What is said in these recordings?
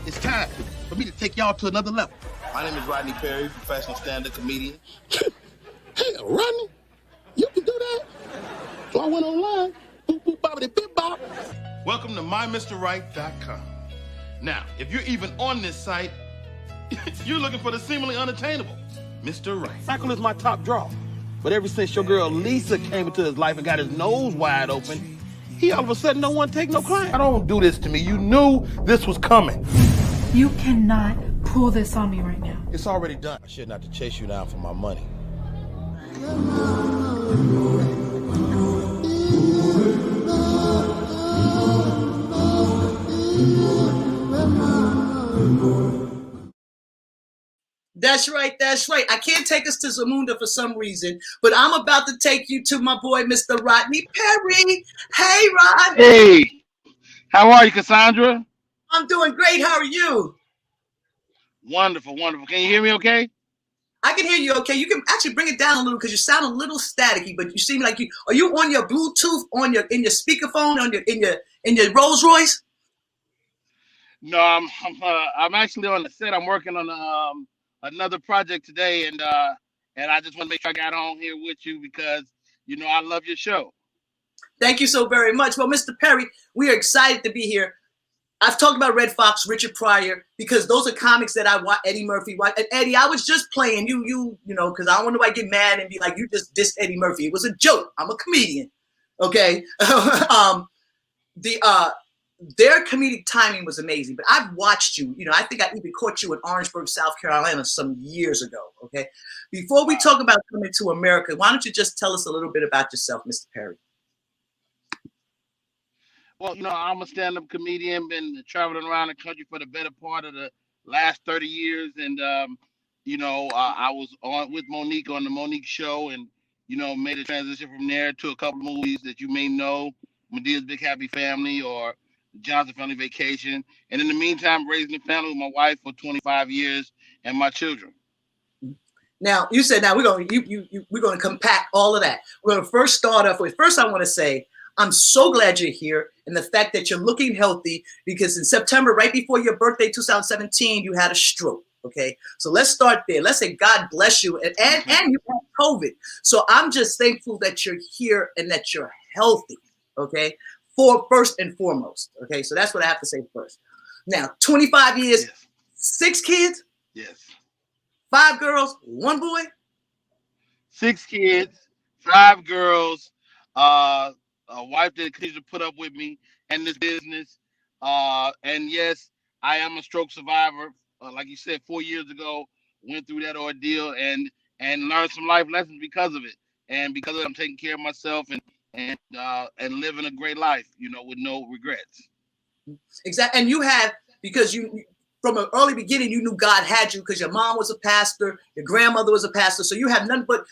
It's time for me to take y'all to another level. My name is Rodney Perry, professional stand-up comedian. Hell, Rodney, you can do that? So I went online, boop, boop, boppity, bip, bop. Welcome to MyMrRight.com. Now, if you're even on this site, you're looking for the seemingly unattainable, Mr. Right. Cycle is my top draw. But ever since your girl Lisa came into his life and got his nose wide open, he all of a sudden don't want to take no crime. Don't do this to me. You knew this was coming. You cannot pull this on me right now. It's already done. I shouldn't have to chase you down for my money. That's right, that's right. I can't take us to Zamunda for some reason, but I'm about to take you to my boy, Mr. Rodney Perry. Hey, Rod. Hey, how are you, Cosandra? I'm doing great. How are you? Wonderful, wonderful. Can you hear me okay? I can hear you okay. You can actually bring it down a little because you sound a little staticky, but you seem like are you on your Bluetooth, in your speakerphone, in your Rolls Royce? No, I'm actually on the set. I'm working on another project today, and I just want to make sure I got on here with you because I love your show. Thank you so very much. Well, Mr. Perry, we are excited to be here. I've talked about Red Fox, Richard Pryor, because those are comics that I watch. Eddie Murphy, and Eddie, I was just playing you know, because I don't want nobody to get mad and be like, you just dissed Eddie Murphy. It was a joke. I'm a comedian, okay? Their comedic timing was amazing, but I've watched you. I think I even caught you in Orangeburg, South Carolina, some years ago. Okay, before we talk about coming to America, why don't you just tell us a little bit about yourself, Mr. Perry? Well, I'm a stand-up comedian, been traveling around the country for the better part of the last 30 years. And, I was on with Monique on the Monique show and, made a transition from there to a couple of movies that you may know, Medea's Big Happy Family or Johnson Family Vacation. And in the meantime, raising a family with my wife for 25 years and my children. Now, you said we're going to compact all of that. We're going to first start off with, first I want to say, I'm so glad you're here and the fact that you're looking healthy because in September, right before your birthday, 2017, you had a stroke. Okay, so let's start there. Let's say God bless you and you had COVID. So I'm just thankful that you're here and that you're healthy. Okay, for first and foremost. Okay, so that's what I have to say first. Now, 25 years, yes. 6 kids? Yes. 5 girls, 1 boy? 6 kids, 5 girls, a wife that continues to put up with me and this business. And yes, I am a stroke survivor. Like you said, 4 years ago, went through that ordeal and learned some life lessons because of it. And because of it, I'm taking care of myself and living a great life, with no regrets. Exactly. And you have, because you from an early beginning, you knew God had you because your mom was a pastor, your grandmother was a pastor. So you have nothing but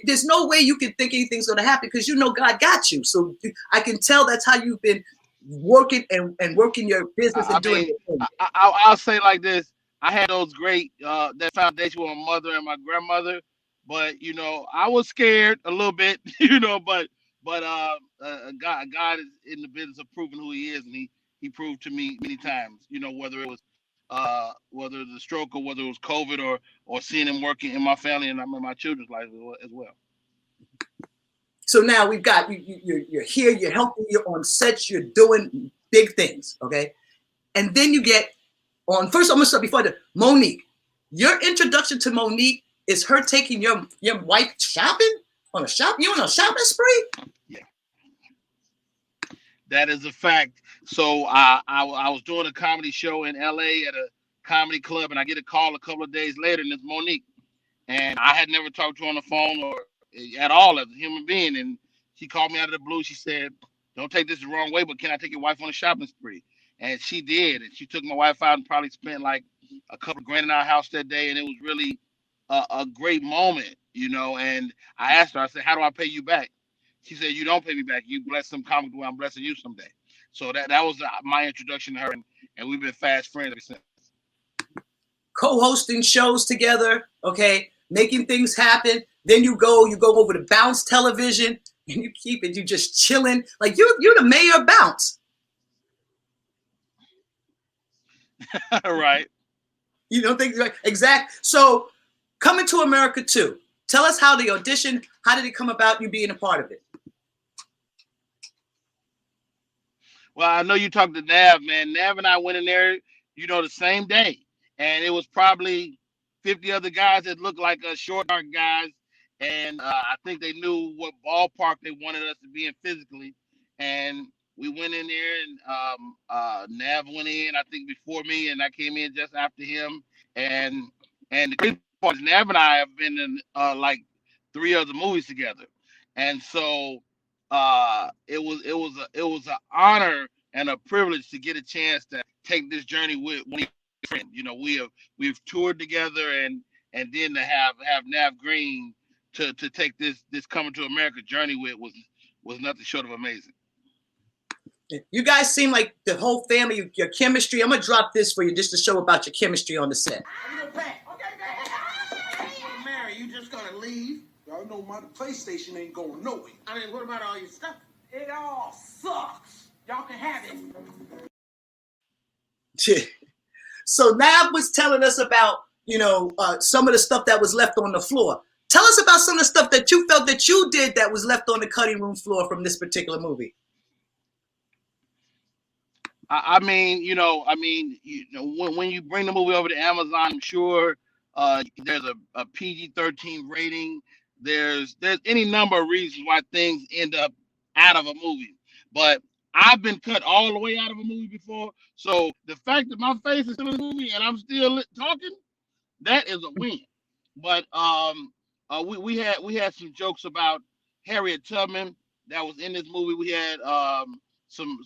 there's no way you can think anything's going to happen because God got you. So I can tell that's how you've been working and working your business and doing it. I'll say like this. I had those great, that foundation with my mother and my grandmother, but, I was scared a little bit, but God is in the business of proving who he is. And he proved to me many times, whether it was a stroke or whether it was COVID or seeing him working in my family and my children's life as well. So now we've got you're here, you're healthy, you're on sets, you're doing big things, okay? And then you get on. First, I'm gonna start before the Monique. Your introduction to Monique is her taking your wife shopping on a shopping spree. Yeah, that is a fact. So I was doing a comedy show in LA at a comedy club, and I get a call a couple of days later, and it's Monique. And I had never talked to her on the phone or at all as a human being. And she called me out of the blue. She said, "Don't take this the wrong way, but can I take your wife on a shopping spree?" And she did. And she took my wife out and probably spent like a couple of grand in our house that day. And it was really a great moment, And I asked her, I said, "How do I pay you back?" She said, "You don't pay me back. You bless some comic the way I'm blessing you someday." So that was my introduction to her. And we've been fast friends ever since. Co-hosting shows together, okay, making things happen. Then you go over to Bounce Television and you keep it. You just chilling. Like you're the mayor of Bounce. Right. You don't think right? Exact. So Coming to America 2. Tell us how the audition, how did it come about, you being a part of it? Well, I know you talked to Nav, man. Nav and I went in there, the same day, and it was probably 50 other guys that looked like us, short, dark guys, and I think they knew what ballpark they wanted us to be in physically, and we went in there, and Nav went in, I think before me, and I came in just after him, and the great part is Nav and I have been in like 3 other movies together, and so it was an honor and a privilege to get a chance to take this journey with one of my friends. We've toured together, and then to have Nav Green to take this Coming to America journey with was nothing short of amazing. You guys seem like the whole family, your chemistry. I'm gonna drop this for you just to show about your chemistry on the set. Mary, you just gonna leave? Y'all know my PlayStation ain't going nowhere. I mean, what about all your stuff? It all sucks. Y'all can have it. So Nav was telling us about, some of the stuff that was left on the floor. Tell us about some of the stuff that you felt that you did that was left on the cutting room floor from this particular movie. When you bring the movie over to Amazon, I'm sure there's a PG-13 rating. There's any number of reasons why things end up out of a movie, but I've been cut all the way out of a movie before. So the fact that my face is still in the movie and I'm still talking, that is a win. But we had some jokes about Harriet Tubman that was in this movie. We had some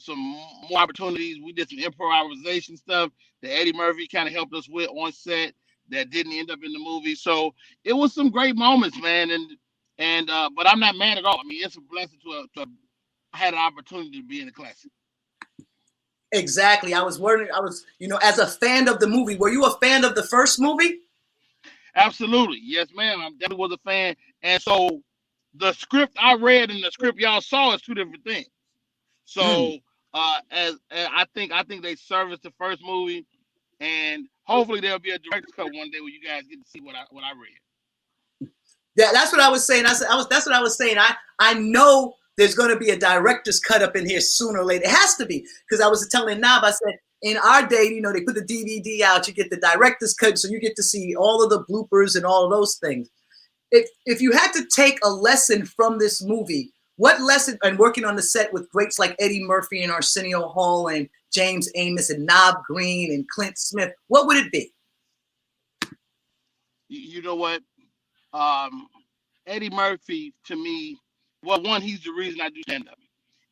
more opportunities. We did some improvisation stuff that Eddie Murphy kind of helped us with on set that didn't end up in the movie. So it was some great moments, man. And but I'm not mad at all. I mean, it's a blessing to had an opportunity to be in the classic. Exactly. I was wondering, as a fan of the movie, were you a fan of the first movie? Absolutely. Yes, ma'am. I definitely was a fan. And so the script I read and the script y'all saw is two different things. So as I think they serviced the first movie, and hopefully there'll be a director's cut one day where you guys get to see what I read. Yeah, that's what I was saying. That's what I was saying. I know there's going to be a director's cut up in here sooner or later. It has to be, because I was telling Nav, I said, in our day, they put the DVD out, you get the director's cut, so you get to see all of the bloopers and all of those things. If you had to take a lesson from this movie, what lesson, and working on the set with greats like Eddie Murphy and Arsenio Hall and James Amos and Nav Green and Clint Smith, what would it be? You know what? Eddie Murphy, to me, well, one, he's the reason I do stand up.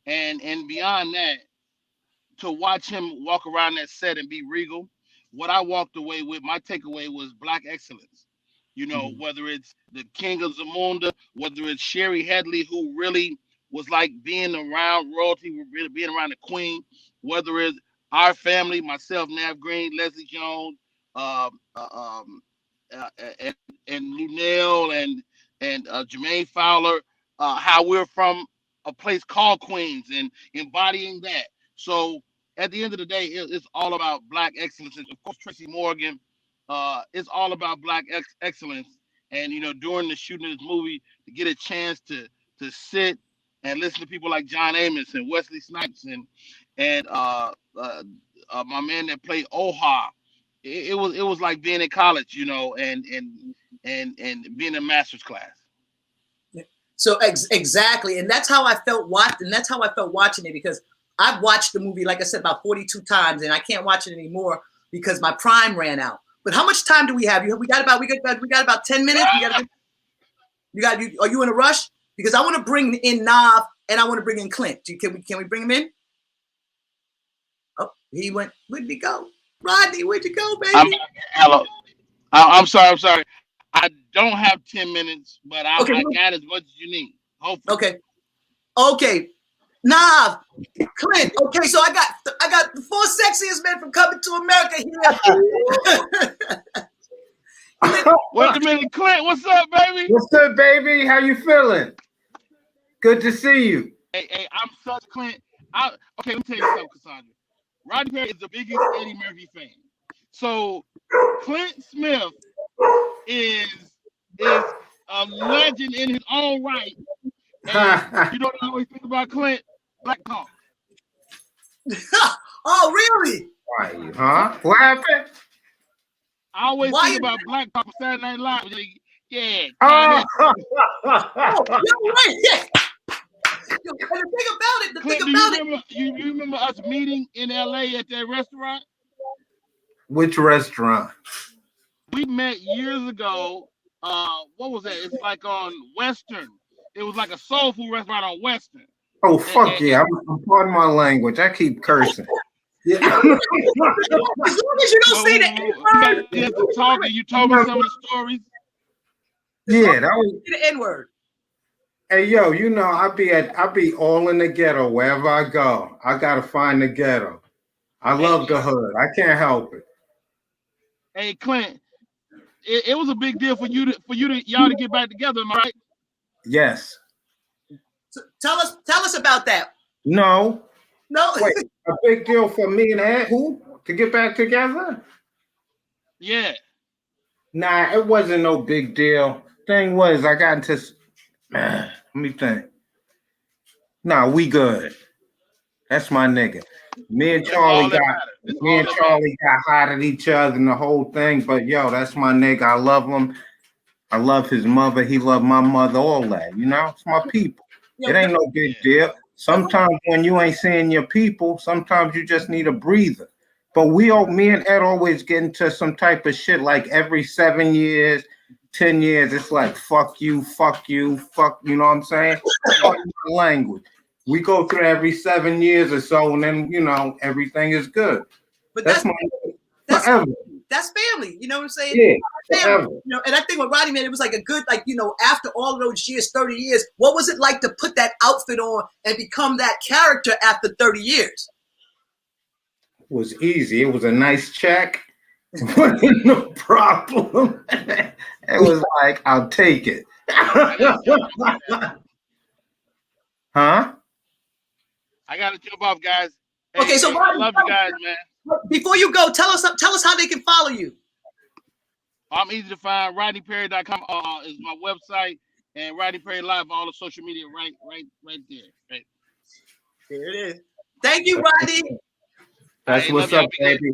And beyond that, to watch him walk around that set and be regal, what I walked away with, my takeaway was Black excellence. Whether it's the King of Zamunda, whether it's Sherry Headley, who really was like being around royalty, really being around the Queen, whether it's our family, myself, Nav Green, Leslie Jones, and Lunel and Jermaine Fowler, how we're from a place called Queens and embodying that. So at the end of the day, it's all about Black excellence. And of course, Tracy Morgan, it's all about Black excellence. And during the shooting of this movie, to get a chance to sit and listen to people like John Amos and Wesley Snipes and my man that played Oha, it was like being in college, and being in master's class. So exactly, and that's how I felt watching it, because I've watched the movie, like I said, about 42 times, and I can't watch it anymore because my Prime ran out. But how much time do we have? We got about 10 minutes. Are you in a rush? Because I want to bring in Nav and I want to bring in Clint. Can we bring him in? Oh, he went. Where'd he go? Rodney, where'd you go, baby? Hello. I'm sorry. I don't have 10 minutes, but I got as much as you need. Hopefully. Okay. Nav, Clint. Okay, so I got the 4 sexiest men from Coming to America here. Wait a minute, Clint. What's up, baby? What's up, baby? How you feeling? Good to see you. Hey, I'm such Clint. Okay, let me tell you something, Cosandra. Rodney Perry is the biggest Eddie Murphy fan. So Clint Smith is a legend in his own right. And you know what I always think about Clint? Black Talk. Oh, really? Why, huh? What happened? I always Why think is about Black Talk on Saturday Night Live. Yeah, Oh. Oh, you're right. Yeah. Yo, and the Clint, thing do you about it. remember? You remember us meeting in LA at that restaurant? Which restaurant? We met years ago. What was that? It's like on Western. It was like a soul food restaurant on Western. Oh, fuck yeah. I'm pardon my language. I keep cursing. Yeah. As long as you don't say the N-word. You told me some of the stories. Yeah, that was The N-word. Hey yo, you know I be all in the ghetto wherever I go. I gotta find the ghetto. I love the hood. I can't help it. Hey Clint, it was a big deal for y'all to get back together, am I right? Yes. So tell us about that. No. No. Wait, a big deal for me and Ed who to get back together? Yeah. Nah, it wasn't no big deal. Thing was, I got into. Let me think. Nah, we good. That's my nigga. Me and Charlie got hot at each other and the whole thing. But yo, that's my nigga. I love him. I love his mother. He loved my mother. All that, you know. It's my people. It ain't no big deal. Sometimes when you ain't seeing your people, sometimes you just need a breather. But me and Ed always get into some type of shit like every 7 years, 10 years. It's like fuck you, fuck you, fuck. You know what I'm saying? Fuck language. We go through every 7 years or so, and then you know everything is good. But that's forever. That's family. You know what I'm saying? Yeah, family. forever. You know, and I think with Rodney, man, it was like a good, like, you know, after all those years, 30 years, what was it like to put that outfit on and become that character after 30 years? It was easy. It was a nice check. No problem. It was like, I'll take it. Huh? I gotta jump off, guys. Hey, Okay, so Rodney, I love you guys, man. Before you go, tell us how they can follow you. I'm easy to find. RodneyPerry.com is my website, and Rodney Perry Live, all the social media, right there. Right. There it is. Thank you, Rodney. That's what's up, baby.